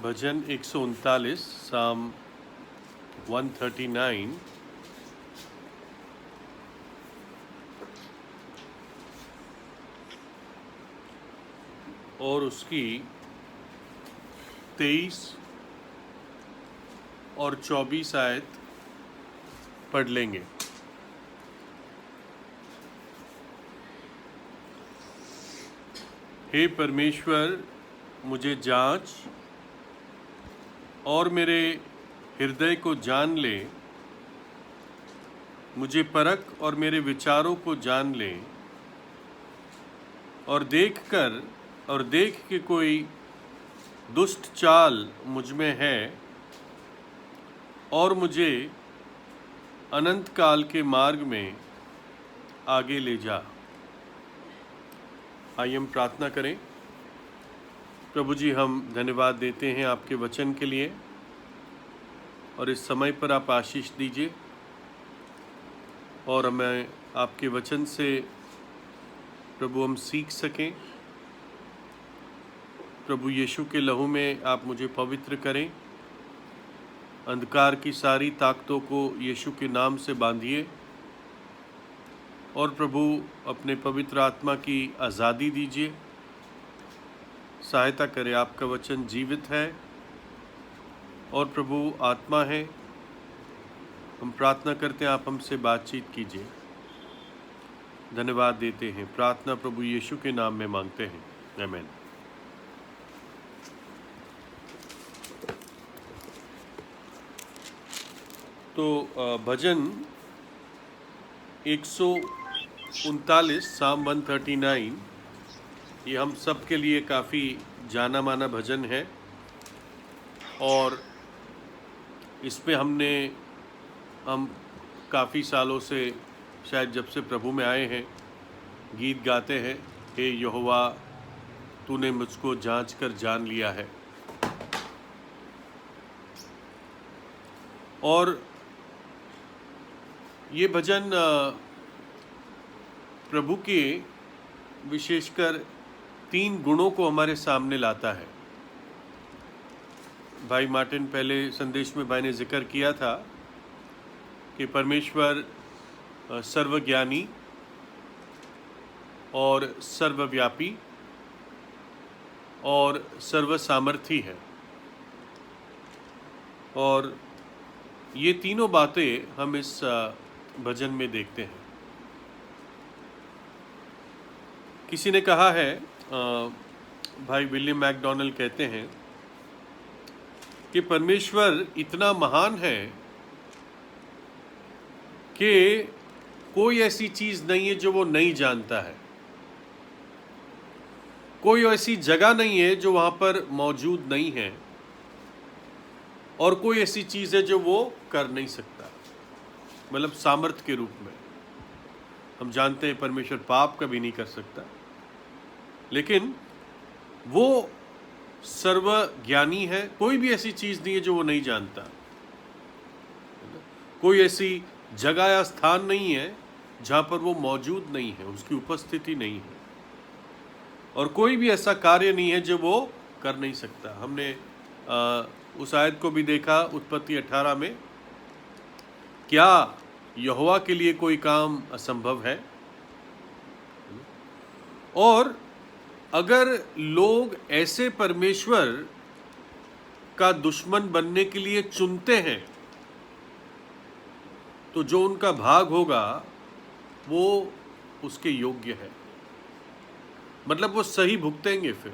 भजन 139 साम 139 और उसकी 23 और 24 आयत पढ़ लेंगे। हे परमेश्वर, मुझे जांच और मेरे हृदय को जान ले, मुझे परख और मेरे विचारों को जान ले, और देख के कोई दुष्ट चाल मुझ में है और मुझे अनंत काल के मार्ग में आगे ले जा। आइए हम प्रार्थना करें। प्रभु जी, हम धन्यवाद देते हैं आपके वचन के लिए, और इस समय पर आप आशीष दीजिए और हमें आपके वचन से प्रभु हम सीख सकें। प्रभु यीशु के लहू में आप मुझे पवित्र करें, अंधकार की सारी ताकतों को यीशु के नाम से बांधिए, और प्रभु अपने पवित्र आत्मा की आज़ादी दीजिए। सहायता करें। आपका वचन जीवित है और प्रभु आत्मा है। हम प्रार्थना करते हैं, आप हमसे बातचीत कीजिए। धन्यवाद देते हैं। प्रार्थना प्रभु यीशु के नाम में मांगते हैं, आमीन। तो भजन 139 साम 139 ये हम सब के लिए काफ़ी जाना माना भजन है, और इस पे हम काफ़ी सालों से, शायद जब से प्रभु में आए हैं, गीत गाते हैं। हे यहोवा, तूने मुझको जांच कर जान लिया है। और ये भजन प्रभु के विशेषकर 3 गुणों को हमारे सामने लाता है। भाई मार्टिन पहले संदेश में भाई ने जिक्र किया था कि परमेश्वर सर्वज्ञानी और सर्वव्यापी और सर्वसामर्थी है, और ये तीनों बातें हम इस भजन में देखते हैं। किसी ने कहा है, भाई विलियम मैकडॉनल्ड कहते हैं कि परमेश्वर इतना महान है कि कोई ऐसी चीज़ नहीं है जो वो नहीं जानता है, कोई ऐसी जगह नहीं है जो वहाँ पर मौजूद नहीं है, और कोई ऐसी चीज़ है जो वो कर नहीं सकता। मतलब सामर्थ्य के रूप में हम जानते हैं परमेश्वर पाप कभी नहीं कर सकता, लेकिन वो सर्वज्ञानी है। कोई भी ऐसी चीज़ नहीं है जो वो नहीं जानता। कोई ऐसी जगह या स्थान नहीं है जहाँ पर वो मौजूद नहीं है, उसकी उपस्थिति नहीं है, और कोई भी ऐसा कार्य नहीं है जो वो कर नहीं सकता। हमने उस आयत को भी देखा उत्पत्ति 18 में, क्या यहोवा के लिए कोई काम असंभव है? और अगर लोग ऐसे परमेश्वर का दुश्मन बनने के लिए चुनते हैं, तो जो उनका भाग होगा वो उसके योग्य है। मतलब वो सही भुगतेंगे फिर।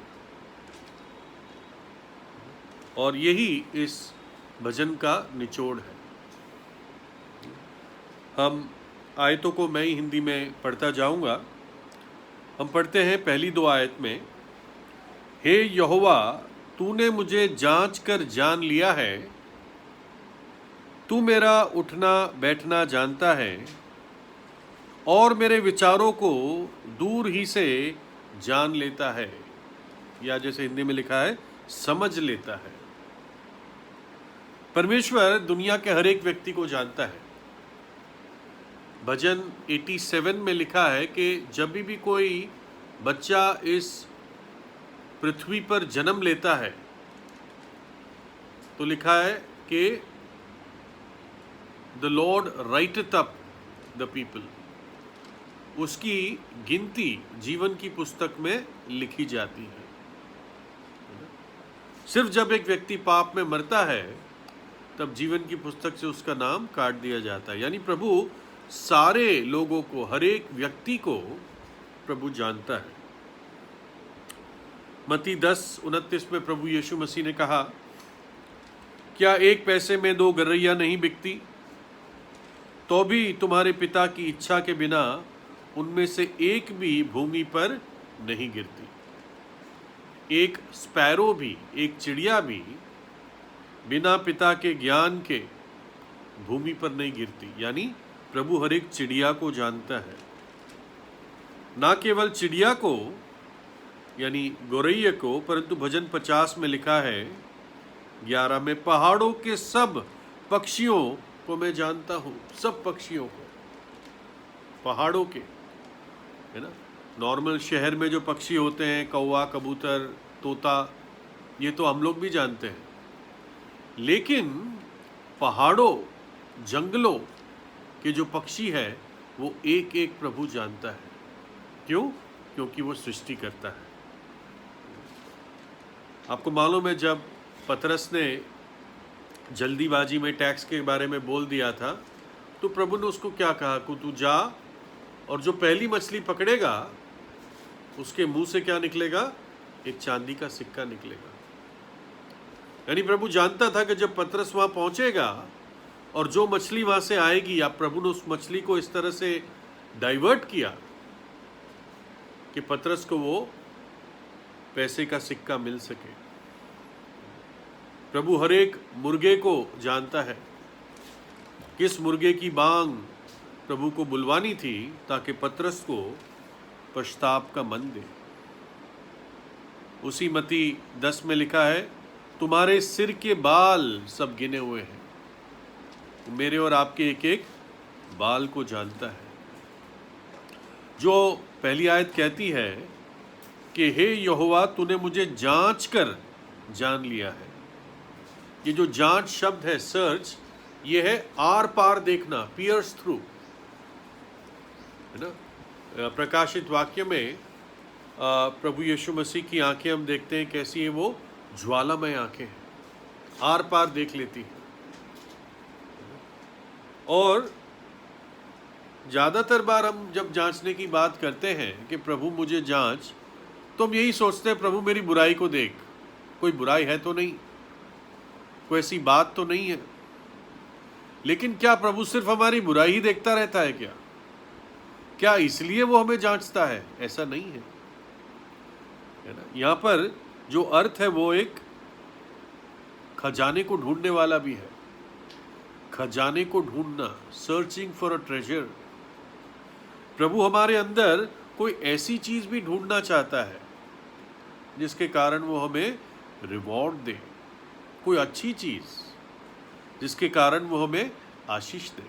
और यही इस भजन का निचोड़ है। हम आयतों को मैं ही हिंदी में पढ़ता जाऊंगा। हम पढ़ते हैं पहली 2 आयत में, हे यहोवा, तूने मुझे जांच कर जान लिया है, तू मेरा उठना बैठना जानता है, और मेरे विचारों को दूर ही से जान लेता है, या जैसे हिंदी में लिखा है, समझ लेता है। परमेश्वर दुनिया के हर एक व्यक्ति को जानता है। भजन 87 में लिखा है कि जब भी कोई बच्चा इस पृथ्वी पर जन्म लेता है तो लिखा है कि the lord writeth up the people, उसकी गिनती जीवन की पुस्तक में लिखी जाती है। सिर्फ जब एक व्यक्ति पाप में मरता है तब जीवन की पुस्तक से उसका नाम काट दिया जाता है। यानी प्रभु सारे लोगों को, हर एक व्यक्ति को प्रभु जानता है। मत्ती 10:29 में प्रभु यीशु मसीह ने कहा, क्या एक पैसे में 2 गरैया नहीं बिकती? तो भी तुम्हारे पिता की इच्छा के बिना उनमें से एक भी भूमि पर नहीं गिरती। एक स्पैरो भी, एक चिड़िया भी बिना पिता के ज्ञान के भूमि पर नहीं गिरती। यानी प्रभु हर एक चिड़िया को जानता है। ना केवल चिड़िया को यानी गौरैया को, परंतु भजन 50 में लिखा है 11 में, पहाड़ों के सब पक्षियों को मैं जानता हूँ। सब पक्षियों को, पहाड़ों के, है ना। नॉर्मल शहर में जो पक्षी होते हैं, कौवा, कबूतर, तोता, ये तो हम लोग भी जानते हैं, लेकिन पहाड़ों, जंगलों के जो पक्षी है वो एक एक प्रभु जानता है। क्यों? क्योंकि वो सृष्टि करता है। आपको मालूम है, जब पतरस ने जल्दीबाजी में टैक्स के बारे में बोल दिया था तो प्रभु ने उसको क्या कहा कि तू जा और जो पहली मछली पकड़ेगा उसके मुंह से क्या निकलेगा? एक चांदी का सिक्का निकलेगा। यानी प्रभु जानता था कि जब पतरस वहां पहुंचेगा और जो मछली वहां से आएगी, या प्रभु ने उस मछली को इस तरह से डाइवर्ट किया कि पतरस को वो पैसे का सिक्का मिल सके। प्रभु हर एक मुर्गे को जानता है, किस मुर्गे की बांग प्रभु को बुलवानी थी ताकि पतरस को पश्चाताप का मन दे। उसी मत्ती 10 में लिखा है, तुम्हारे सिर के बाल सब गिने हुए हैं। मेरे और आपके एक एक बाल को जानता है। जो पहली आयत कहती है कि हे यहोवा, तूने मुझे जांच कर जान लिया है। ये जो जांच शब्द है, सर्च, ये है आर पार देखना, पियर्स थ्रू, है ना। प्रकाशित वाक्य में प्रभु यीशु मसीह की आंखें हम देखते हैं कैसी है, वो ज्वालामय आंखें हैं, आर पार देख लेती हैं। और ज़्यादातर बार हम जब जांचने की बात करते हैं कि प्रभु मुझे जांच, तो हम यही सोचते हैं प्रभु मेरी बुराई को देख, कोई बुराई है तो नहीं, कोई ऐसी बात तो नहीं है। लेकिन क्या प्रभु सिर्फ हमारी बुराई ही देखता रहता है क्या? क्या इसलिए वो हमें जांचता है? ऐसा नहीं है, है ना। यहाँ पर जो अर्थ है वो एक खजाने को ढूंढने वाला भी है। खजाने को ढूंढना, सर्चिंग फॉर अ ट्रेजर। प्रभु हमारे अंदर कोई ऐसी चीज भी ढूंढना चाहता है जिसके कारण वो हमें रिवॉर्ड दे, कोई अच्छी चीज जिसके कारण वो हमें आशीष दे।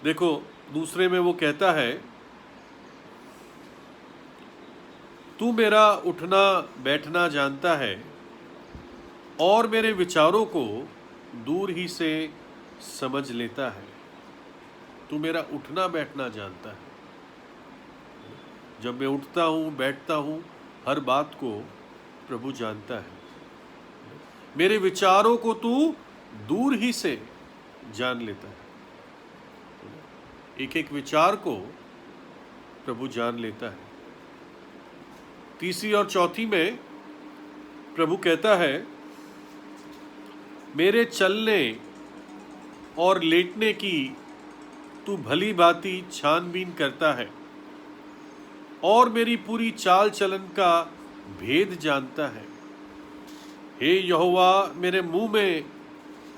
देखो, दूसरे में वो कहता है, तू मेरा उठना बैठना जानता है और मेरे विचारों को दूर ही से समझ लेता है। तू मेरा उठना बैठना जानता है। जब मैं उठता हूँ, बैठता हूँ, हर बात को प्रभु जानता है। मेरे विचारों को तू दूर ही से जान लेता है। एक एक विचार को प्रभु जान लेता है। तीसरी और चौथी में प्रभु कहता है, मेरे चलने और लेटने की तू भली भांति छानबीन करता है और मेरी पूरी चाल चलन का भेद जानता है। हे यहोवा, मेरे मुंह में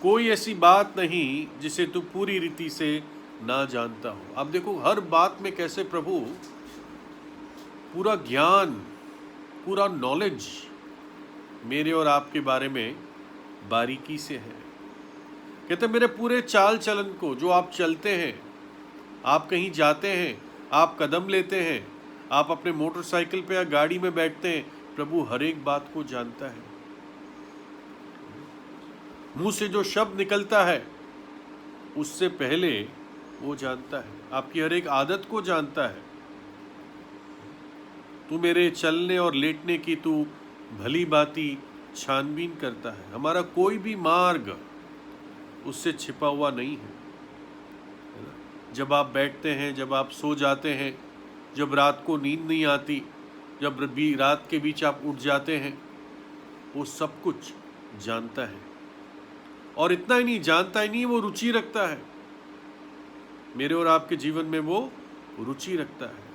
कोई ऐसी बात नहीं जिसे तू पूरी रीति से ना जानता हो। अब देखो, हर बात में कैसे प्रभु पूरा ज्ञान, पूरा नॉलेज मेरे और आपके बारे में बारीकी से है। कहते मेरे पूरे चाल चलन को, जो आप चलते हैं, आप कहीं जाते हैं, आप कदम लेते हैं, आप अपने मोटरसाइकिल पे या गाड़ी में बैठते हैं, प्रभु हर एक बात को जानता है। मुंह से जो शब्द निकलता है उससे पहले वो जानता है, आपकी हर एक आदत को जानता है। तू मेरे चलने और लेटने की तू भली भांति छानबीन करता है। हमारा कोई भी मार्ग उससे छिपा हुआ नहीं है। जब आप बैठते हैं, जब आप सो जाते हैं, जब रात को नींद नहीं आती, जब भी रात के बीच आप उठ जाते हैं, वो सब कुछ जानता है। और इतना ही नहीं, जानता ही नहीं, वो रुचि रखता है। मेरे और आपके जीवन में वो रुचि रखता है।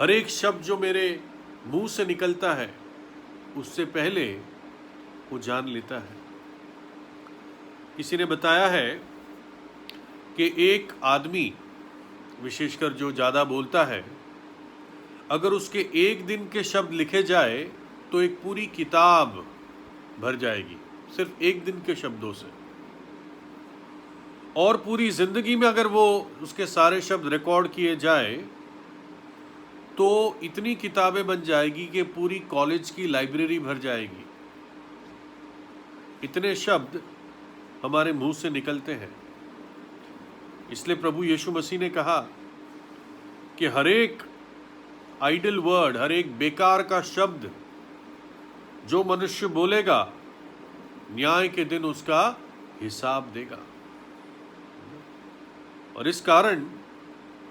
हर एक शब्द जो मेरे मुंह से निकलता है उससे पहले वो जान लेता है। किसी ने बताया है कि एक आदमी, विशेषकर जो ज़्यादा बोलता है, अगर उसके एक दिन के शब्द लिखे जाए तो एक पूरी किताब भर जाएगी, सिर्फ एक दिन के शब्दों से। और पूरी जिंदगी में अगर वो उसके सारे शब्द रिकॉर्ड किए जाए तो इतनी किताबें बन जाएगी कि पूरी कॉलेज की लाइब्रेरी भर जाएगी। इतने शब्द हमारे मुंह से निकलते हैं। इसलिए प्रभु यीशु मसीह ने कहा कि हर एक आइडल वर्ड, हर एक बेकार का शब्द जो मनुष्य बोलेगा, न्याय के दिन उसका हिसाब देगा। और इस कारण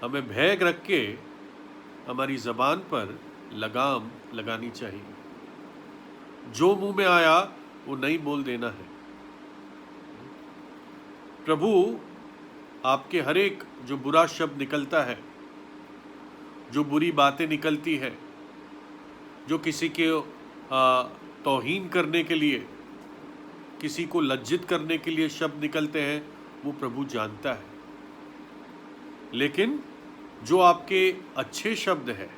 हमें भय रख के हमारी जबान पर लगाम लगानी चाहिए। जो मुंह में आया वो नहीं बोल देना है। प्रभु आपके हर एक जो बुरा शब्द निकलता है, जो बुरी बातें निकलती है, जो किसी के तौहीन करने के लिए, किसी को लज्जित करने के लिए शब्द निकलते हैं, वो प्रभु जानता है। लेकिन जो आपके अच्छे शब्द हैं,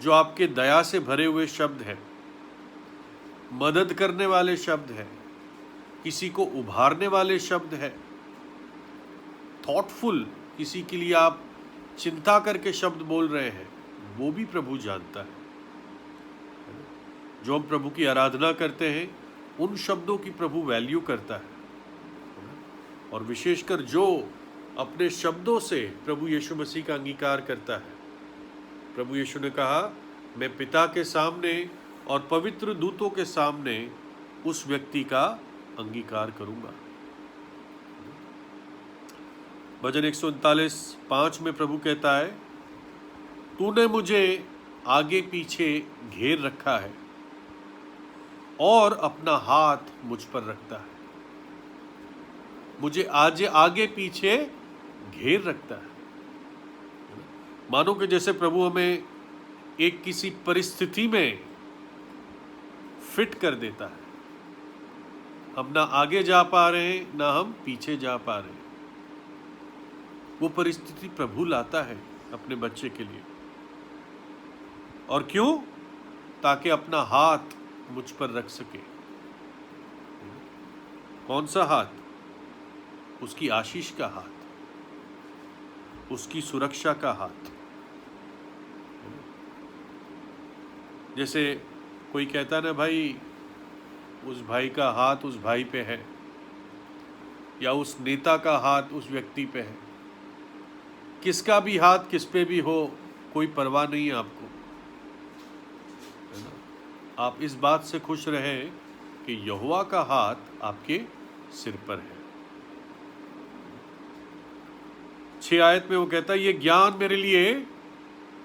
जो आपके दया से भरे हुए शब्द हैं, मदद करने वाले शब्द हैं, किसी को उभारने वाले शब्द हैं, थॉटफुल, किसी के लिए आप चिंता करके शब्द बोल रहे हैं, वो भी प्रभु जानता है। जो हम प्रभु की आराधना करते हैं उन शब्दों की प्रभु वैल्यू करता है। और विशेषकर जो अपने शब्दों से प्रभु यीशु मसीह का अंगीकार करता है। प्रभु यीशु ने कहा, मैं पिता के सामने और पवित्र दूतों के सामने उस व्यक्ति का अंगीकार करूंगा। भजन 139:5 में प्रभु कहता है, तूने मुझे आगे पीछे घेर रखा है और अपना हाथ मुझ पर रखता है। मुझे आज आगे पीछे घेर रखता है। मानो कि जैसे प्रभु हमें एक किसी परिस्थिति में फिट कर देता है। हम ना आगे जा पा रहे हैं, ना हम पीछे जा पा रहे हैं। वो परिस्थिति प्रभु लाता है अपने बच्चे के लिए। और क्यों? ताकि अपना हाथ मुझ पर रख सके। कौन सा हाथ? उसकी आशीष का हाथ, उसकी सुरक्षा का हाथ। जैसे कोई कहता है ना, भाई उस भाई का हाथ उस भाई पे है, या उस नेता का हाथ उस व्यक्ति पे है। किसका भी हाथ किस पे भी हो, कोई परवाह नहीं है आपको, है ना। आप इस बात से खुश रहें कि यहोवा का हाथ आपके सिर पर है। 6 आयत में वो कहता है, ये ज्ञान मेरे लिए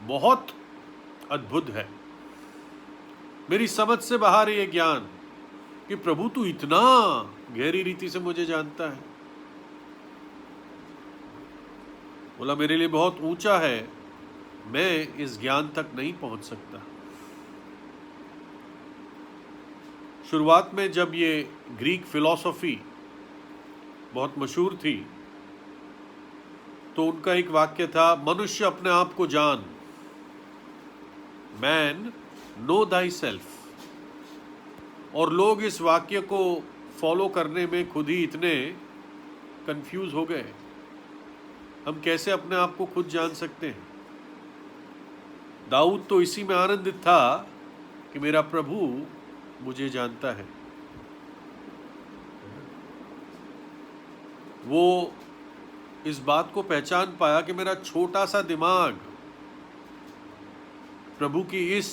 बहुत अद्भुत है, मेरी समझ से बाहर है ये ज्ञान, कि प्रभु तू इतना गहरी रीति से मुझे जानता है। बोला मेरे लिए बहुत ऊंचा है, मैं इस ज्ञान तक नहीं पहुंच सकता। शुरुआत में जब ये ग्रीक फिलॉसफी बहुत मशहूर थी तो उनका एक वाक्य था, मनुष्य अपने आप को जान, मैन नो दाई सेल्फ। और लोग इस वाक्य को फॉलो करने में खुद ही इतने कंफ्यूज हो गए। हम कैसे अपने आप को खुद जान सकते हैं? दाऊद तो इसी में आनंदित था कि मेरा प्रभु मुझे जानता है। वो इस बात को पहचान पाया कि मेरा छोटा सा दिमाग प्रभु की इस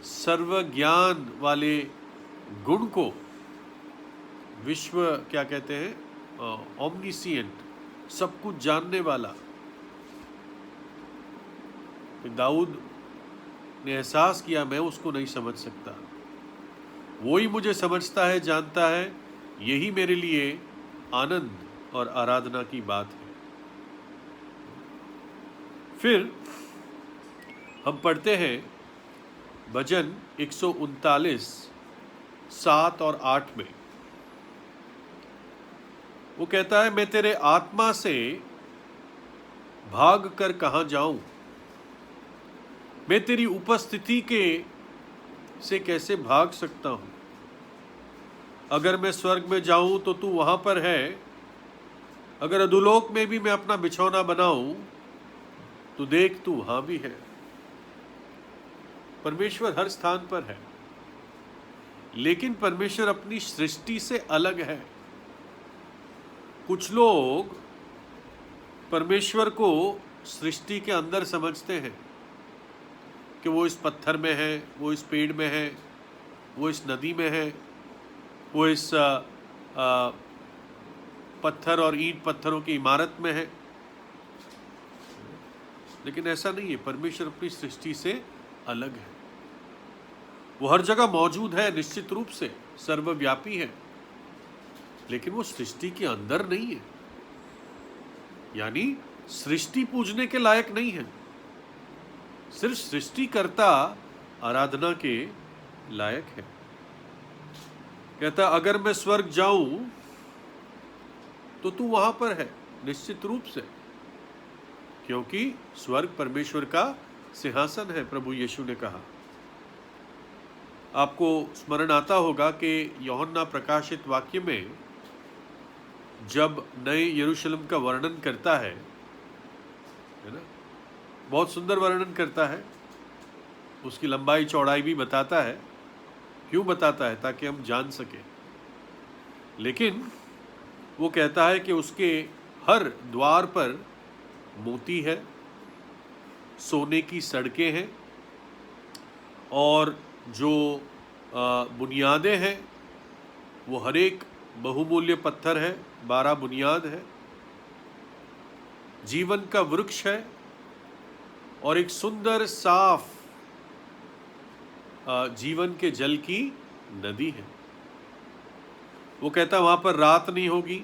सर्व ज्ञान वाले गुण को, विश्व क्या कहते हैं, ओमनिसिएंट, सब कुछ जानने वाला, दाऊद ने एहसास किया मैं उसको नहीं समझ सकता, वो ही मुझे समझता है, जानता है। यही मेरे लिए आनंद और आराधना की बात है। फिर हम पढ़ते हैं भजन 139 7 और 8 में। वो कहता है, मैं तेरे आत्मा से भाग कर कहाँ जाऊं, मैं तेरी उपस्थिति के से कैसे भाग सकता हूं। अगर मैं स्वर्ग में जाऊं तो तू वहां पर है, अगर अधोलोक में भी मैं अपना बिछौना बनाऊं तो देख तू वहां भी है। परमेश्वर हर स्थान पर है, लेकिन परमेश्वर अपनी सृष्टि से अलग है। कुछ लोग परमेश्वर को सृष्टि के अंदर समझते हैं कि वो इस पत्थर में है, वो इस पेड़ में है, वो इस नदी में है, वो इस पत्थर और ईंट पत्थरों की इमारत में है। लेकिन ऐसा नहीं है, परमेश्वर अपनी सृष्टि से अलग है। वो हर जगह मौजूद है, निश्चित रूप से सर्वव्यापी है, लेकिन वो सृष्टि के अंदर नहीं है, यानी सृष्टि पूजने के लायक नहीं है। सिर्फ सृष्टिकर्ता आराधना के लायक है। कहता अगर मैं स्वर्ग जाऊं तो तू वहां पर है, निश्चित रूप से, क्योंकि स्वर्ग परमेश्वर का सिंहासन है, प्रभु यीशु ने कहा। आपको स्मरण आता होगा कि यूहन्ना प्रकाशित वाक्य में जब नए यरूशलेम का वर्णन करता है ना, बहुत सुंदर वर्णन करता है, उसकी लंबाई चौड़ाई भी बताता है। क्यों बताता है? ताकि हम जान सकें। लेकिन वो कहता है कि उसके हर द्वार पर मोती है, सोने की सड़कें हैं, और जो बुनियादें हैं वो हर एक बहुमूल्य पत्थर है, 12 बुनियाद है, जीवन का वृक्ष है, और एक सुंदर साफ जीवन के जल की नदी है। वो कहता वहां पर रात नहीं होगी,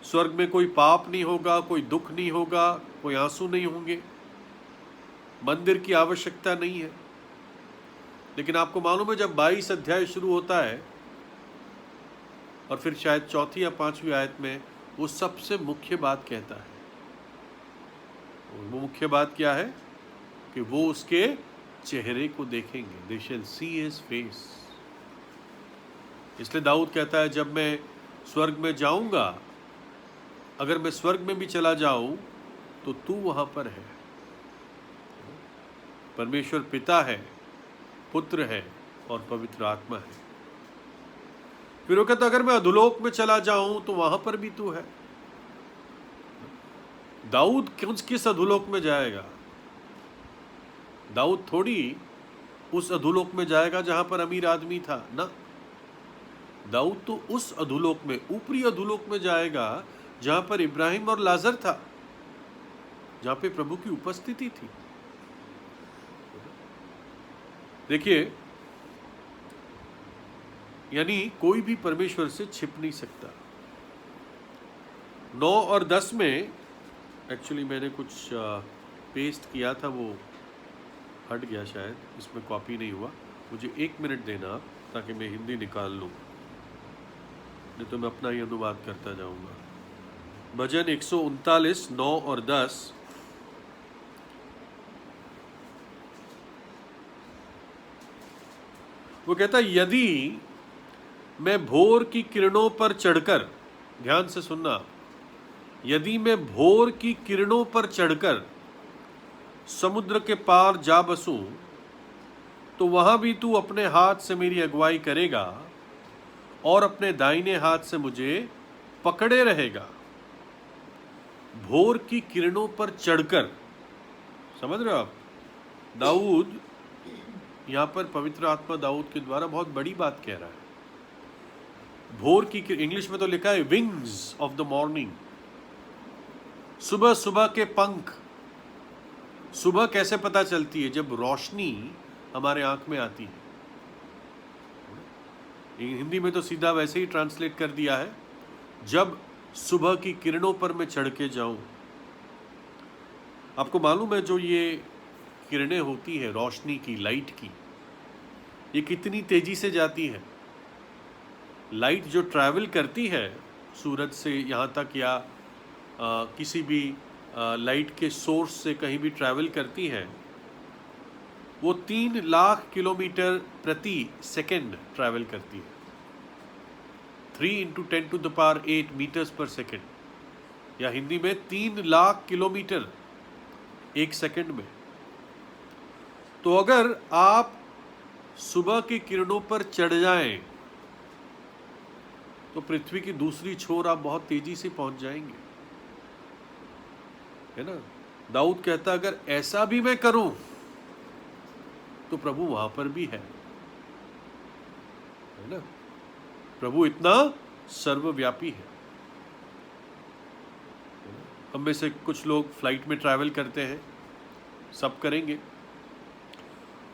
स्वर्ग में कोई पाप नहीं होगा, कोई दुख नहीं होगा, कोई आंसू नहीं होंगे, मंदिर की आवश्यकता नहीं है। लेकिन आपको मालूम है जब 22 अध्याय शुरू होता है और फिर शायद 4 या 5वीं आयत में वो सबसे मुख्य बात कहता है। वो मुख्य बात क्या है? कि वो उसके चेहरे को देखेंगे, दे शैल सी हिज फेस। इसलिए दाऊद कहता है जब मैं स्वर्ग में जाऊंगा, अगर मैं स्वर्ग में भी चला जाऊं तो तू वहां पर है। परमेश्वर पिता है, पुत्र है और पवित्र आत्मा है। फिर वो कहता अगर मैं अधोलोक में चला जाऊं तो वहां पर भी तू है। दाऊद किस अधोलोक में जाएगा? दाऊद थोड़ी उस अधोलोक में जाएगा जहां पर अमीर आदमी था ना। दाऊद तो उस अधोलोक में, ऊपरी अधोलोक में जाएगा जहां पर इब्राहिम और लाजर था, जहां पे प्रभु की उपस्थिति थी। देखिए, यानी कोई भी परमेश्वर से छिप नहीं सकता। 9 और 10 में एक्चुअली मैंने कुछ पेस्ट किया था, वो हट गया शायद, इसमें कॉपी नहीं हुआ। मुझे 1 मिनट देना आप, ताकि मैं हिंदी निकाल लूँ, नहीं तो मैं अपना ही अनुवाद करता जाऊंगा। भजन 139 9 और 10। वो कहता है यदि मैं भोर की किरणों पर चढ़कर, ध्यान से सुनना, यदि मैं भोर की किरणों पर चढ़कर समुद्र के पार जा बसूं तो वहां भी तू अपने हाथ से मेरी अगुवाई करेगा और अपने दाहिने हाथ से मुझे पकड़े रहेगा, भोर की किरणों पर चढ़कर। समझ रहे हो आप? दाऊद यहाँ पर पवित्र आत्मा दाऊद के द्वारा बहुत बड़ी बात कह रहा है। भोर की, इंग्लिश में तो लिखा है विंग्स ऑफ द मॉर्निंग, सुबह सुबह के पंख। सुबह कैसे पता चलती है? जब रोशनी हमारे आंख में आती है। हिंदी में तो सीधा वैसे ही ट्रांसलेट कर दिया है, जब सुबह की किरणों पर मैं चढ़ के जाऊं। आपको मालूम है जो ये किरणें होती है रोशनी की, लाइट की, ये कितनी तेजी से जाती है? लाइट जो ट्रैवल करती है सूरज से यहाँ तक, या किसी भी लाइट के सोर्स से कहीं भी ट्रैवल करती है, वो 3 लाख किलोमीटर प्रति सेकंड ट्रैवल करती है। 3 × 10⁸ मीटर्स पर सेकंड, या हिंदी में 3 लाख किलोमीटर एक सेकंड में। तो अगर आप सुबह की किरणों पर चढ़ जाएं तो पृथ्वी की दूसरी छोर आप बहुत तेजी से पहुंच जाएंगे, है ना? दाऊद कहता अगर ऐसा भी मैं करूं तो प्रभु वहां पर भी है ना? प्रभु इतना सर्वव्यापी है। हम में से कुछ लोग फ्लाइट में ट्रैवल करते हैं, सब करेंगे,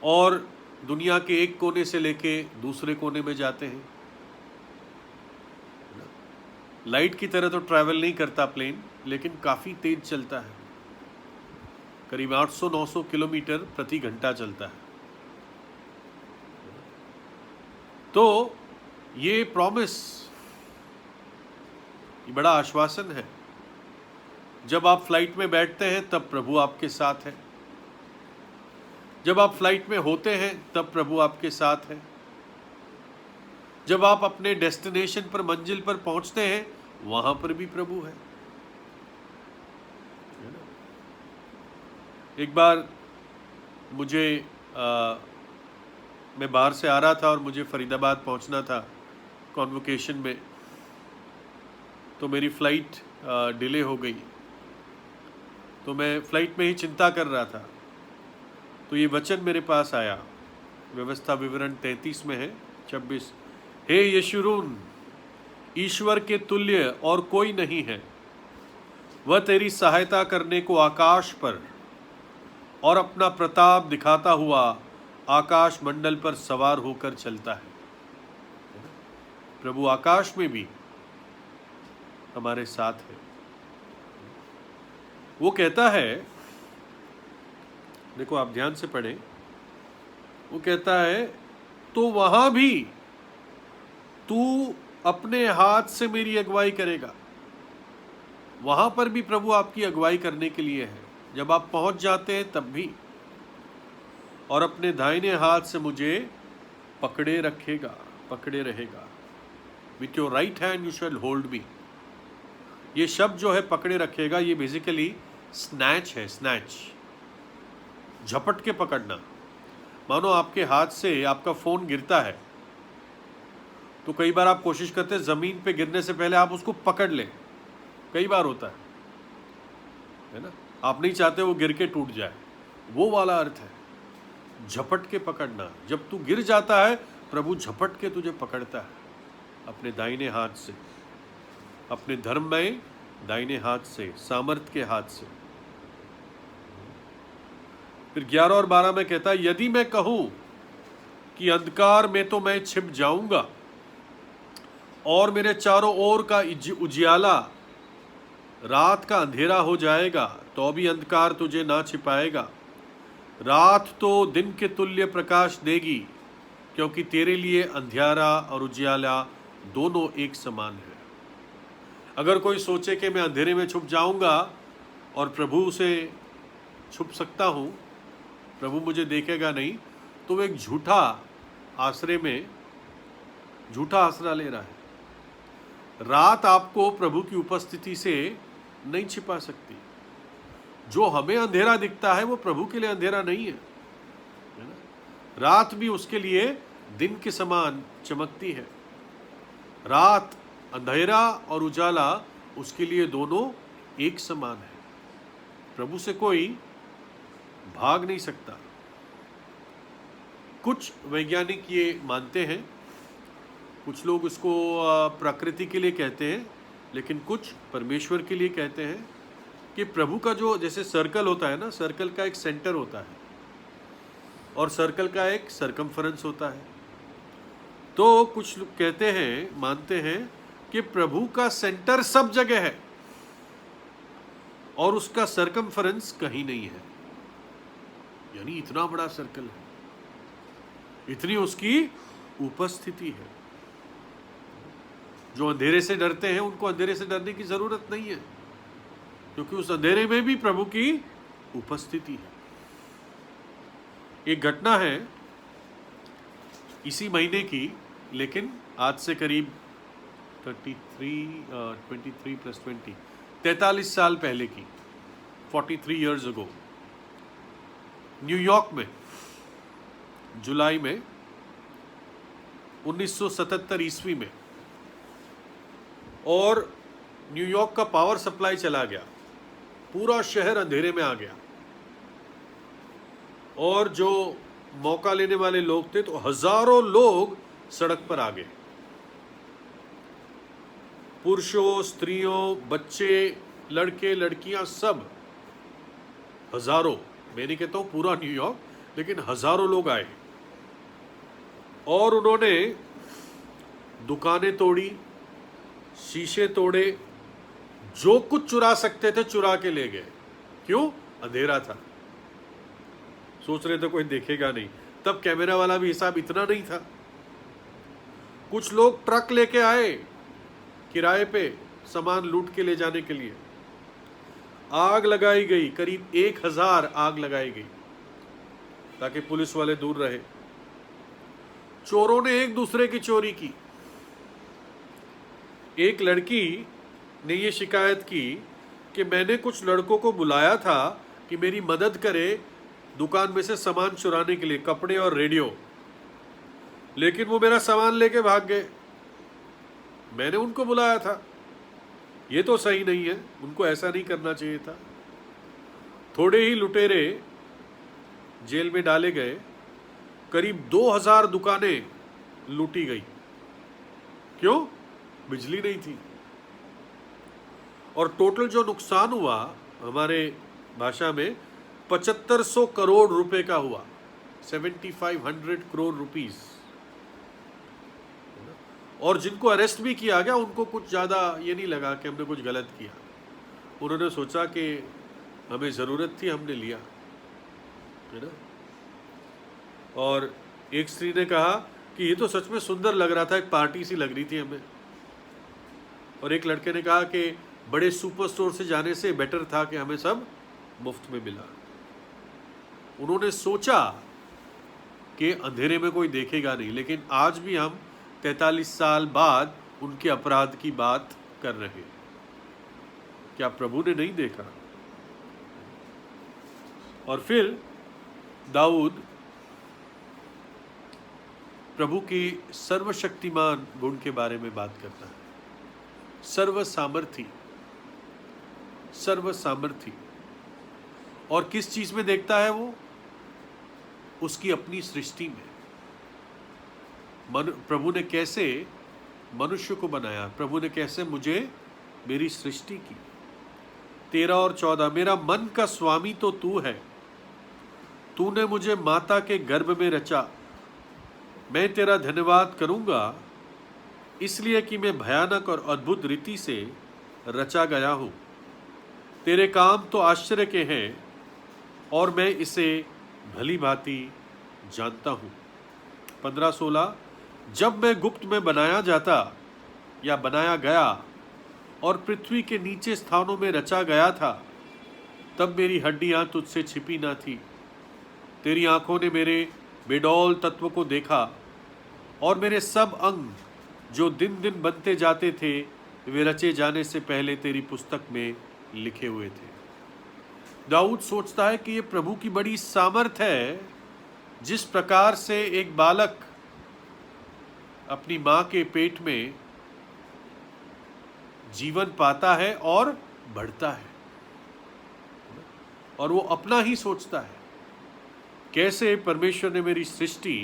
और दुनिया के एक कोने से लेके दूसरे कोने में जाते हैं। लाइट की तरह तो ट्रैवल नहीं करता प्लेन, लेकिन काफ़ी तेज चलता है, करीब 800-900 किलोमीटर प्रति घंटा चलता है। तो ये प्रॉमिस, ये बड़ा आश्वासन है। जब आप फ्लाइट में बैठते हैं तब प्रभु आपके साथ है, जब आप फ्लाइट में होते हैं तब प्रभु आपके साथ है, जब आप अपने डेस्टिनेशन पर, मंजिल पर पहुंचते हैं, वहां पर भी प्रभु है। एक बार मुझे मैं बाहर से आ रहा था और मुझे फरीदाबाद पहुंचना था कॉन्वोकेशन में, तो मेरी फ़्लाइट डिले हो गई। तो मैं फ़्लाइट में ही चिंता कर रहा था, तो ये वचन मेरे पास आया, व्यवस्था विवरण 33 में है 26। हे यशूरून, ईश्वर के तुल्य और कोई नहीं है, वह तेरी सहायता करने को आकाश पर और अपना प्रताप दिखाता हुआ आकाश मंडल पर सवार होकर चलता है। प्रभु आकाश में भी हमारे साथ है। वो कहता है, देखो आप ध्यान से पढ़ें, वो कहता है तो वहां भी तू अपने हाथ से मेरी अगुवाई करेगा। वहां पर भी प्रभु आपकी अगुवाई करने के लिए है, जब आप पहुंच जाते हैं तब भी, और अपने दाहिने हाथ से मुझे पकड़े रखेगा, पकड़े रहेगा। With your right hand you shall hold me. ये शब्द जो है पकड़े रखेगा, ये बेसिकली स्नैच है, स्नैच, झपट के पकड़ना। मानो आपके हाथ से आपका फ़ोन गिरता है, तो कई बार आप कोशिश करते हैं ज़मीन पे गिरने से पहले आप उसको पकड़ लें, कई बार होता है ना? आप नहीं चाहते वो गिर के टूट जाए, वो वाला अर्थ है झपट के पकड़ना। जब तू गिर जाता है, प्रभु झपट के तुझे पकड़ता है अपने दाहिने हाथ से, अपने धर्ममय दाहिने हाथ से, सामर्थ के हाथ से। फिर 11 और 12 में कहता है, यदि मैं कहूं कि अंधकार में तो मैं छिप जाऊंगा और मेरे चारों ओर का उजियाला रात का अंधेरा हो जाएगा, तो भी अंधकार तुझे ना छिपाएगा। रात तो दिन के तुल्य प्रकाश देगी, क्योंकि तेरे लिए अंधियारा और उजियाला दोनों एक समान है। अगर कोई सोचे कि मैं अंधेरे में छुप जाऊंगा और प्रभु से छुप सकता हूं, प्रभु मुझे देखेगा नहीं, तो वो एक झूठा आसरे में झूठा आसरा ले रहा है। रात आपको प्रभु की उपस्थिति से नहीं छिपा सकती। जो हमें अंधेरा दिखता है वो प्रभु के लिए अंधेरा नहीं है ना? रात भी उसके लिए दिन के समान चमकती है। रात अंधेरा और उजाला उसके लिए दोनों एक समान है। प्रभु से कोई भाग नहीं सकता। कुछ वैज्ञानिक ये मानते हैं, कुछ लोग उसको प्रकृति के लिए कहते हैं, लेकिन कुछ परमेश्वर के लिए कहते हैं कि प्रभु का जो जैसे सर्कल होता है ना, सर्कल का एक सेंटर होता है और सर्कल का एक सरकमफरेंस होता है। तो कुछ लोग कहते हैं, मानते हैं कि प्रभु का सेंटर सब जगह है और उसका सरकमफरेंस कहीं नहीं है। यानी इतना बड़ा सर्कल है, इतनी उसकी उपस्थिति है। जो अंधेरे से डरते हैं उनको अंधेरे से डरने की जरूरत नहीं है, क्योंकि उस अंधेरे में भी प्रभु की उपस्थिति है। एक घटना है इसी महीने की, लेकिन आज से करीब 23 + 20 43 साल पहले की, 43 years ago, न्यूयॉर्क में जुलाई में 1977 ईस्वी में, और न्यूयॉर्क का पावर सप्लाई चला गया, पूरा शहर अंधेरे में आ गया और जो मौका लेने वाले लोग थे तो हजारों लोग सड़क पर आ गए। पुरुषों, स्त्रियों, बच्चे, लड़के, लड़कियां, सब हजारों, मैं नहीं कहता हूं पूरा न्यूयॉर्क, लेकिन हजारों लोग आए और उन्होंने दुकानें तोड़ी, शीशे तोड़े, जो कुछ चुरा सकते थे चुरा के ले गए। क्यों? अंधेरा था। सोच रहे थे कोई देखेगा नहीं, तब कैमरा वाला भी हिसाब इतना नहीं था। कुछ लोग ट्रक लेके आए किराए पे सामान लूट के ले जाने के लिए। आग लगाई गई, करीब 1000 आग लगाई गई ताकि पुलिस वाले दूर रहे। चोरों ने एक दूसरे की चोरी की। एक लड़की ने यह शिकायत की कि मैंने कुछ लड़कों को बुलाया था कि मेरी मदद करे दुकान में से सामान चुराने के लिए, कपड़े और रेडियो, लेकिन वो मेरा सामान लेके भाग गए। मैंने उनको बुलाया था, ये तो सही नहीं है, उनको ऐसा नहीं करना चाहिए था। थोड़े ही लुटेरे जेल में डाले गए। करीब 2000 दुकानें लूटी गई। क्यों? बिजली नहीं थी। और टोटल जो नुकसान हुआ हमारे भाषा में 7500 करोड़ रुपए का हुआ, 7500 करोड़ रुपीस। और जिनको अरेस्ट भी किया गया उनको कुछ ज़्यादा ये नहीं लगा कि हमने कुछ गलत किया। उन्होंने सोचा कि हमें ज़रूरत थी, हमने लिया, है ना। और एक स्त्री ने कहा कि ये तो सच में सुंदर लग रहा था, एक पार्टी सी लग रही थी हमें। और एक लड़के ने कहा कि बड़े सुपर स्टोर से जाने से बेटर था कि हमें सब मुफ्त में मिला। उन्होंने सोचा कि अंधेरे में कोई देखेगा नहीं, लेकिन आज भी हम 43 साल बाद उनके अपराध की बात कर रहे हैं। क्या प्रभु ने नहीं देखा? और फिर दाऊद प्रभु की सर्वशक्तिमान गुण के बारे में बात करता है। सर्वसामर्थी, सर्वसामर्थी। और किस चीज में देखता है वो? उसकी अपनी सृष्टि में। प्रभु ने कैसे मनुष्य को बनाया, प्रभु ने कैसे मुझे, मेरी सृष्टि की। 13 और 14, मेरा मन का स्वामी तो तू है, तूने मुझे माता के गर्भ में रचा। मैं तेरा धन्यवाद करूंगा, इसलिए कि मैं भयानक और अद्भुत रीति से रचा गया हूं। तेरे काम तो आश्चर्य के हैं और मैं इसे भली भांति जानता हूं। 15-16, जब मैं गुप्त में बनाया जाता या बनाया गया और पृथ्वी के नीचे स्थानों में रचा गया था, तब मेरी हड्डियां तुझसे छिपी ना थी। तेरी आंखों ने मेरे बेडौल तत्व को देखा और मेरे सब अंग जो दिन दिन बनते जाते थे, वे रचे जाने से पहले तेरी पुस्तक में लिखे हुए थे। दाऊद सोचता है कि ये प्रभु की बड़ी सामर्थ है, जिस प्रकार से एक बालक अपनी माँ के पेट में जीवन पाता है और बढ़ता है, और वो अपना ही सोचता है। कैसे परमेश्वर ने मेरी सृष्टि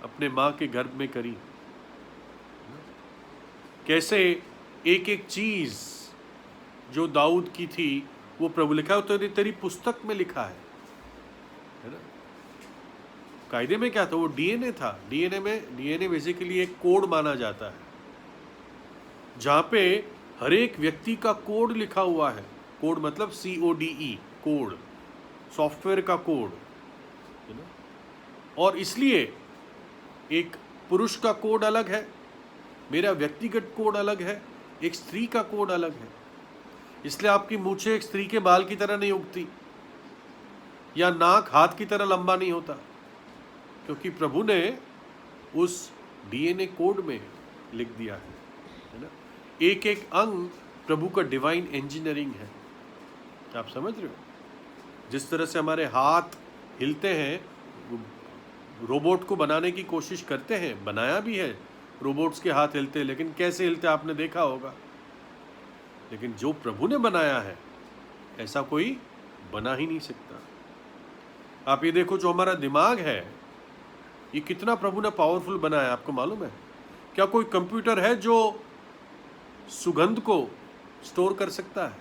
अपने माँ के गर्भ में करी, कैसे एक एक चीज जो दाऊद की थी वो प्रभु लिखा है, तो तेरी पुस्तक में लिखा है ना। कायदे में क्या था, वो डीएनए था। डीएनए बेसिकली एक कोड माना जाता है, जहां पे हर एक व्यक्ति का कोड लिखा हुआ है। कोड मतलब CODE, कोड, सॉफ्टवेयर का कोड, है ना। और इसलिए एक पुरुष का कोड अलग है, मेरा व्यक्तिगत कोड अलग है, एक स्त्री का कोड अलग है। इसलिए आपकी मूछें एक स्त्री के बाल की तरह नहीं उगती, या नाक हाथ की तरह लंबा नहीं होता, क्योंकि प्रभु ने उस डीएनए कोड में लिख दिया है ना। एक एक अंग प्रभु का डिवाइन इंजीनियरिंग है। आप समझ रहे हो? जिस तरह से हमारे हाथ हिलते हैं, रोबोट को बनाने की कोशिश करते हैं, बनाया भी है, रोबोट्स के हाथ हिलते हैं, लेकिन कैसे हिलते आपने देखा होगा। लेकिन जो प्रभु ने बनाया है ऐसा कोई बना ही नहीं सकता। आप ये देखो, जो हमारा दिमाग है ये कितना प्रभु ने पावरफुल बनाया, आपको मालूम है? क्या कोई कंप्यूटर है जो सुगंध को स्टोर कर सकता है?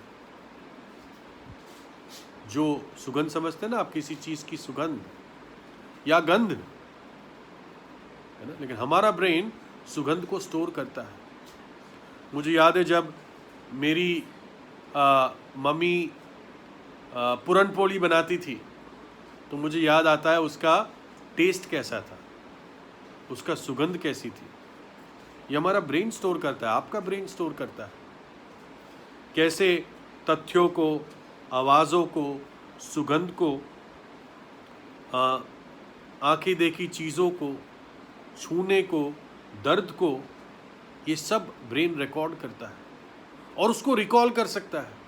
जो सुगंध समझते हैं ना आप, किसी चीज की सुगंध या गंध, है ना। लेकिन हमारा ब्रेन सुगंध को स्टोर करता है। मुझे याद है जब मेरी मम्मी पूरन पोली बनाती थी, तो मुझे याद आता है उसका टेस्ट कैसा था, उसका सुगंध कैसी थी। ये हमारा ब्रेन स्टोर करता है, आपका ब्रेन स्टोर करता है। कैसे तथ्यों को, आवाज़ों को, सुगंध को, आंखें देखी चीज़ों को, छूने को, दर्द को, ये सब ब्रेन रिकॉर्ड करता है और उसको रिकॉल कर सकता है।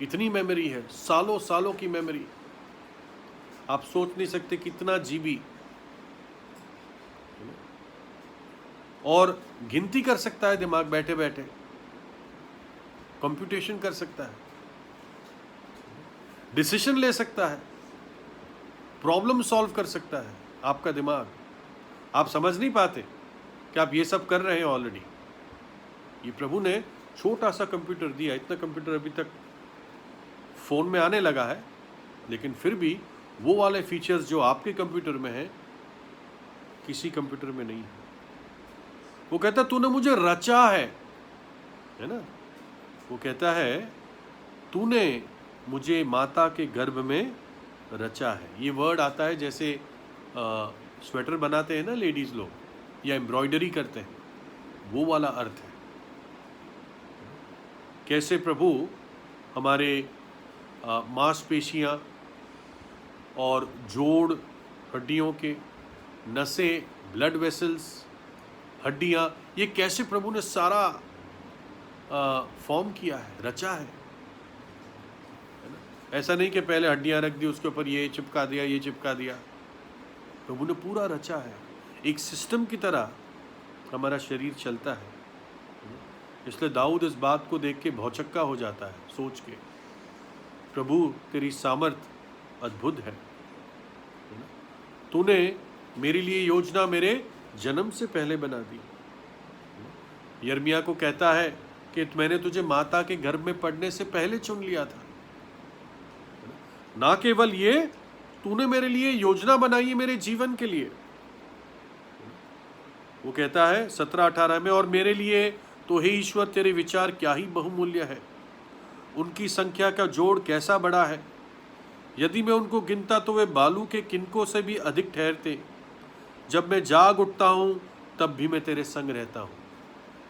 इतनी मेमोरी है, सालों सालों की मेमोरी। आप सोच नहीं सकते कितना जीबी। और गिनती कर सकता है दिमाग बैठे बैठे, कंप्यूटेशन कर सकता है, डिसीजन ले सकता है, प्रॉब्लम सॉल्व कर सकता है आपका दिमाग। आप समझ नहीं पाते कि आप ये सब कर रहे हैं ऑलरेडी। ये प्रभु ने छोटा सा कंप्यूटर दिया। इतना कंप्यूटर अभी तक फ़ोन में आने लगा है, लेकिन फिर भी वो वाले फीचर्स जो आपके कंप्यूटर में हैं किसी कंप्यूटर में नहीं है। वो कहता तूने मुझे रचा है ना। वो कहता है तूने मुझे माता के गर्भ में रचा है। ये वर्ड आता है जैसे स्वेटर बनाते हैं ना लेडीज़ लोग, या एम्ब्रॉयडरी करते हैं, वो वाला अर्थ है। कैसे प्रभु हमारे मांसपेशियाँ और जोड़, हड्डियों के नसें, ब्लड वेसल्स, हड्डियाँ, ये कैसे प्रभु ने सारा फॉर्म किया है, रचा है ना। ऐसा नहीं कि पहले हड्डियाँ रख दी, उसके ऊपर ये चिपका दिया, ये चिपका दिया। प्रभु ने पूरा रचा है। एक सिस्टम की तरह हमारा शरीर चलता है। इसलिए दाऊद इस बात को देख के भौचक्का हो जाता है सोच के, प्रभु तेरी सामर्थ अद्भुत है। तूने मेरे लिए योजना मेरे जन्म से पहले बना दी। यिर्मयाह को कहता है कि मैंने तुझे माता के गर्भ में पड़ने से पहले चुन लिया था। ना केवल ये, तूने मेरे लिए योजना बनाई है मेरे जीवन के लिए। वो कहता है 17-18 में, और मेरे लिए तो हे ईश्वर तेरे विचार क्या ही बहुमूल्य है, उनकी संख्या का जोड़ कैसा बड़ा है। यदि मैं उनको गिनता तो वे बालू के किनकों से भी अधिक ठहरते। जब मैं जाग उठता हूँ तब भी मैं तेरे संग रहता हूँ।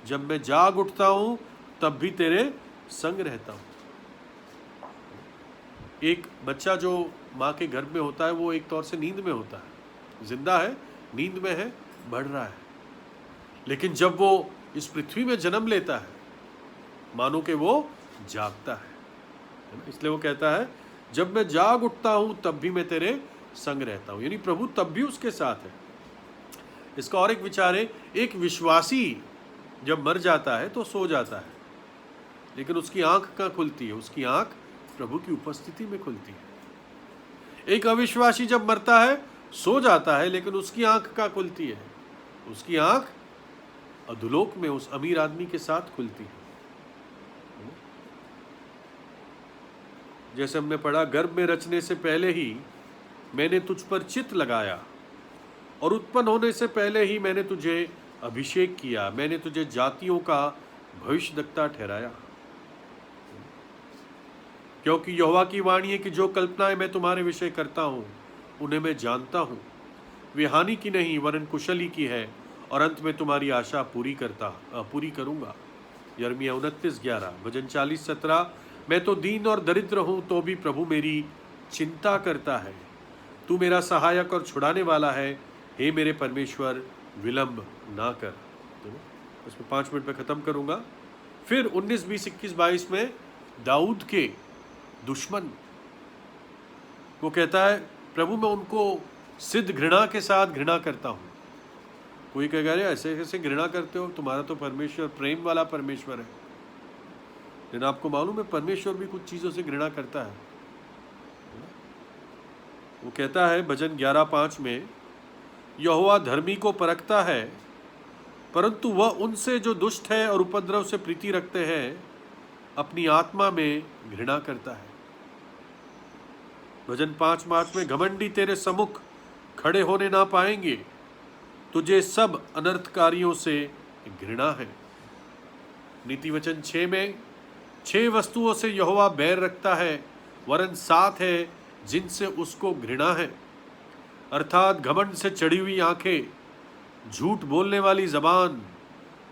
जब मैं जाग उठता हूँ तब भी तेरे संग रहता हूँ। एक बच्चा जो माँ के गर्भ में होता है वो एक तौर से नींद में होता है, जिंदा है, नींद में है, बढ़ रहा है। लेकिन जब वो इस पृथ्वी में जन्म लेता है मानो कि वो जागता है ना। इसलिए वो कहता है जब मैं जाग उठता हूँ तब भी मैं तेरे संग रहता हूँ, यानी प्रभु तब भी उसके साथ है। इसका और एक विचार है, एक विश्वासी जब मर जाता है तो सो जाता है, लेकिन उसकी आंख कहाँ खुलती है? उसकी आंख प्रभु की उपस्थिति में खुलती है। एक अविश्वासी जब मरता है सो जाता है, लेकिन उसकी आंख कहाँ खुलती है? उसकी आंख अधोलोक में उस अमीर आदमी के साथ खुलती है। जैसे हमने पढ़ा, गर्भ में रचने से पहले ही मैंने तुझ पर चित्त लगाया और उत्पन्न होने से पहले ही मैंने तुझे अभिषेक किया, मैंने तुझे जातियों का भविष्यद्वक्ता ठहराया। क्योंकि यहोवा की वाणी है कि जो कल्पनाएं मैं तुम्हारे विषय करता हूं उन्हें मैं जानता हूं, वे हानि की नहीं वरन कुशली की है, और अंत में तुम्हारी आशा पूरी करूंगा। यिर्मयाह 29:11, भजन 40:17। मैं तो दीन और दरिद्र हूं तो भी प्रभु मेरी चिंता करता है, तू मेरा सहायक और छुड़ाने वाला है, हे मेरे परमेश्वर विलंब ना कर। इसमें 5 मिनट में खत्म करूंगा। फिर 19, 20, 21, 22 में दाऊद के दुश्मन वो कहता है, प्रभु मैं उनको सिद्ध घृणा के साथ घृणा करता हूं। कोई कहेगा अरे ऐसे कैसे घृणा करते हो, तुम्हारा तो परमेश्वर प्रेम वाला परमेश्वर है। लेकिन आपको मालूम है परमेश्वर भी कुछ चीजों से घृणा करता है। वो कहता है भजन 11:5 में, यहोवा धर्मी को परखता है परंतु वह उनसे जो दुष्ट है और उपद्रव से प्रीति रखते हैं अपनी आत्मा में घृणा करता है। भजन 5:5 में, घमंडी तेरे सम्मुख खड़े होने ना पाएंगे, तुझे सब अनर्थकारियों से घृणा है। नीति वचन 6 में, 6 वस्तुओं से यहोवा बैर रखता है वरन 7 है जिनसे उसको घृणा है, अर्थात घमंड से चढ़ी हुई आंखें, झूठ बोलने वाली जबान,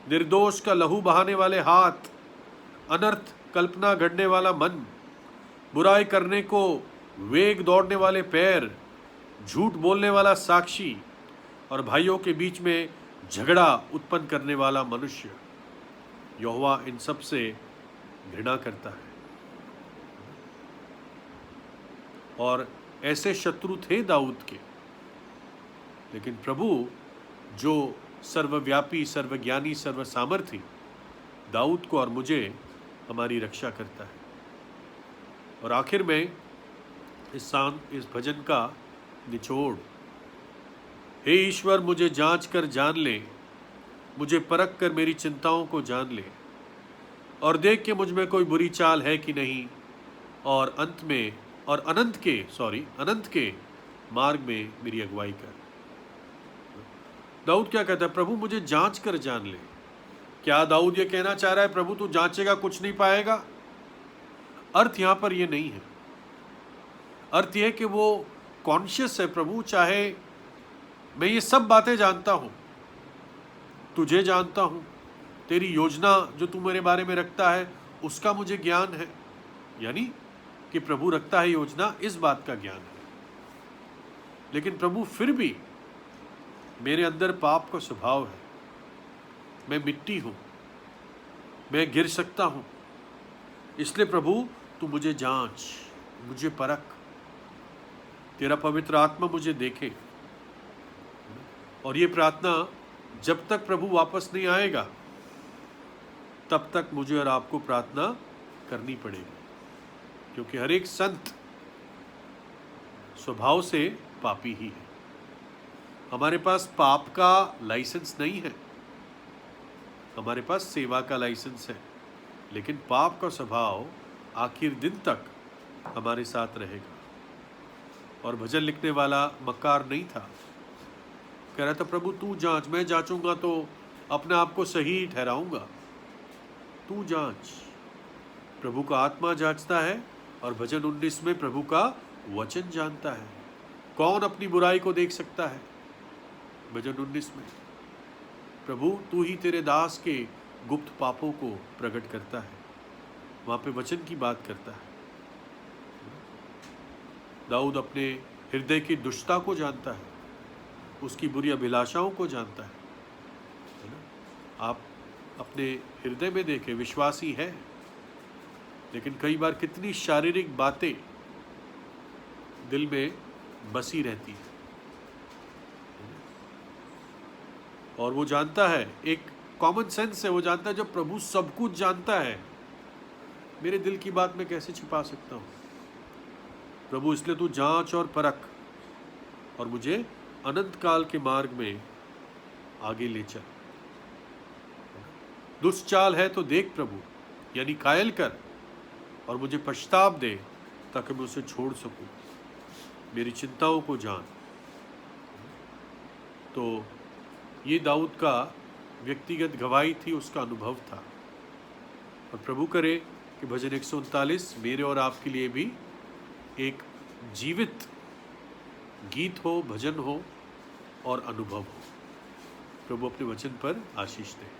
निर्दोष का लहू बहाने वाले हाथ, अनर्थ कल्पना गढ़ने वाला मन, बुराई करने को वेग दौड़ने वाले पैर, झूठ बोलने वाला साक्षी, और भाइयों के बीच में झगड़ा उत्पन्न करने वाला मनुष्य। यहोवा इन सब से घृणा करता है। और ऐसे शत्रु थे दाऊद के, लेकिन प्रभु जो सर्वव्यापी, सर्वज्ञानी, सर्वसामर्थी, दाऊद को और मुझे हमारी रक्षा करता है। और आखिर में इस भजन का निचोड़, हे ईश्वर मुझे जांच कर जान ले, मुझे परख कर मेरी चिंताओं को जान ले, और देख के मुझ में कोई बुरी चाल है कि नहीं, और अनंत के मार्ग में मेरी अगुवाई कर। दाऊद क्या कहता है? प्रभु मुझे जांच कर जान ले। क्या दाऊद ये कहना चाह रहा है प्रभु तू जांचेगा कुछ नहीं पाएगा? अर्थ यहां पर ये नहीं है। अर्थ यह कि वो कॉन्शियस है, प्रभु चाहे मैं ये सब बातें जानता हूं, तुझे जानता हूं, तेरी योजना जो तू मेरे बारे में रखता है उसका मुझे ज्ञान है। यानी कि प्रभु रखता है योजना, इस बात का ज्ञान है। लेकिन प्रभु फिर भी मेरे अंदर पाप का स्वभाव है, मैं मिट्टी हूं, मैं गिर सकता हूं, इसलिए प्रभु तू मुझे जांच, मुझे परख, तेरा पवित्र आत्मा मुझे देखे। और ये प्रार्थना जब तक प्रभु वापस नहीं आएगा तब तक मुझे और आपको प्रार्थना करनी पड़ेगी, क्योंकि हर एक संत स्वभाव से पापी ही है। हमारे पास पाप का लाइसेंस नहीं है, हमारे पास सेवा का लाइसेंस है, लेकिन पाप का स्वभाव आखिर दिन तक हमारे साथ रहेगा। और भजन लिखने वाला मक्कार नहीं था, कह रहा था प्रभु तू जांच, मैं जांचूंगा तो अपने आप को सही ठहराऊंगा, तू जांच। प्रभु का आत्मा जांचता है, और भजन 19 में प्रभु का वचन जानता है। कौन अपनी बुराई को देख सकता है? भजन 19 में प्रभु तू ही तेरे दास के गुप्त पापों को प्रकट करता है, वहां पे वचन की बात करता है। दाऊद अपने हृदय की दुष्टता को जानता है, उसकी बुरी अभिलाषाओं को जानता है ना? आप अपने हृदय में देखें, विश्वासी है, लेकिन कई बार कितनी शारीरिक बातें दिल में बसी रहती है। और वो जानता है एक कॉमन सेंस है, वो जानता है जब प्रभु सब कुछ जानता है, मेरे दिल की बात मैं कैसे छिपा सकता हूँ? प्रभु इसलिए तू जांच और परख और मुझे अनंत काल के मार्ग में आगे ले चल। दुष्चाल है तो देख प्रभु, यानी कायल कर और मुझे पछताव दे ताकि मैं उसे छोड़ सकूं, मेरी चिंताओं को जान। तो ये दाऊद का व्यक्तिगत गवाही थी, उसका अनुभव था। और प्रभु करे कि भजन 139 मेरे और आपके लिए भी एक जीवित गीत हो, भजन हो और अनुभव हो। प्रभु अपने वचन पर आशीष दे।